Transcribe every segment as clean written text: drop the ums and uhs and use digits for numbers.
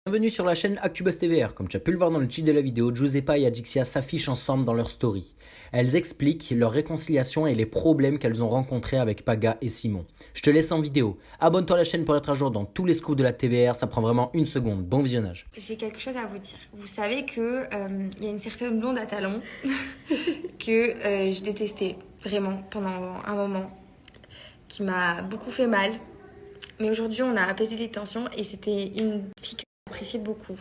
Bienvenue sur la chaîne ActuBuzz TVR. Comme tu as pu le voir dans le titre de la vidéo, Giuseppa et Adixia s'affichent ensemble dans leur story. Elles expliquent leur réconciliation et les problèmes qu'elles ont rencontrés avec Paga et Simon. Je te laisse en vidéo. Abonne-toi à la chaîne pour être à jour dans tous les scoops de la TVR, ça prend vraiment une seconde. Bon visionnage. J'ai quelque chose à vous dire. Vous savez que y a une certaine blonde à talons que je détestais vraiment pendant un moment, qui m'a beaucoup fait mal. Mais aujourd'hui, on a apaisé les tensions et c'était une fille que j'appréciais beaucoup.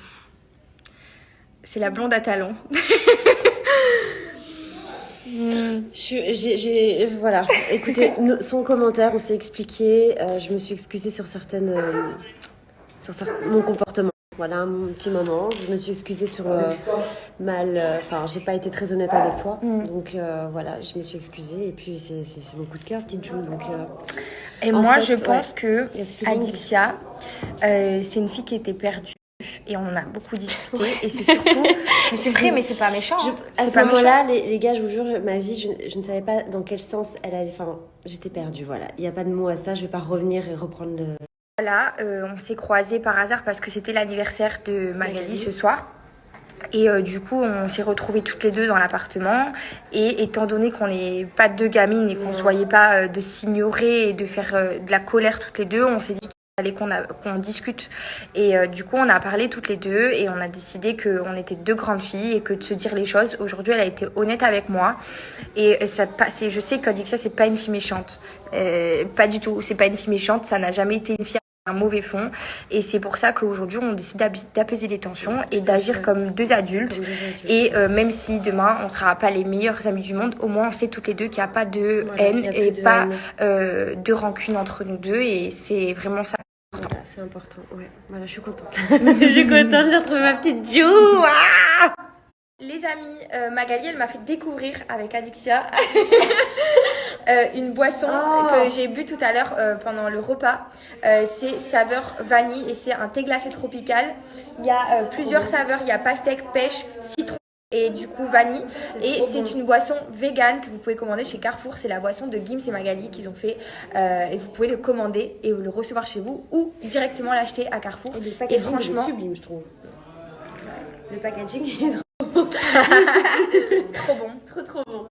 C'est la blonde à talons. Voilà, écoutez, son commentaire, on s'est expliqué, je me suis excusée sur mon comportement. Voilà, mon petit moment, je me suis excusée sur j'ai pas été très honnête avec toi, donc voilà, je me suis excusée et puis c'est mon coup de cœur, petite Jou, donc... Et moi, je pense que Adixia, c'est une fille qui était perdue. Et on en a beaucoup discuté. Et c'est surtout... Mais c'est vrai, mais c'est pas méchant. À ce moment-là, les gars, je vous jure, ma vie, je ne savais pas dans quel sens elle allait... Enfin, j'étais perdue, voilà. Il n'y a pas de mot à ça, je vais pas revenir et reprendre le... Voilà, on s'est croisés par hasard parce que c'était l'anniversaire de Magali ce soir. Et du coup, on s'est retrouvés toutes les deux dans l'appartement. Et étant donné qu'on n'est pas deux gamines et qu'on ne se voyait pas de s'ignorer et de faire de la colère toutes les deux, on s'est dit qu'il fallait qu'on discute. Et du coup, on a parlé toutes les deux et on a décidé qu'on était deux grandes filles et que de se dire les choses. Aujourd'hui, elle a été honnête avec moi. Et je sais qu'Adixia, c'est pas une fille méchante. Pas du tout, c'est pas une fille méchante. Ça n'a jamais été une fille un mauvais fond, et c'est pour ça qu'aujourd'hui on décide d'apaiser les tensions et d'agir comme deux adultes, et même si demain on sera pas les meilleurs amis du monde, au moins on sait toutes les deux qu'il n'y a pas de haine et pas de rancune entre nous deux, et c'est vraiment ça. Voilà, c'est important, ouais. Voilà, je suis contente. Je suis contente, j'ai retrouvé ma petite Jou. Les amis, Magali, elle m'a fait découvrir avec Adixia une boisson que j'ai bu tout à l'heure pendant le repas. C'est saveur vanille et c'est un thé glacé tropical. Il y a plusieurs saveurs, il y a pastèque, pêche, citron et du coup vanille. Et c'est une boisson vegan que vous pouvez commander chez Carrefour. C'est la boisson de Gims et Magali qu'ils ont fait. Et vous pouvez le commander et le recevoir chez vous ou directement l'acheter à Carrefour. Et le packaging franchement, est sublime, je trouve. Le packaging est trop bon. trop bon. Trop bon.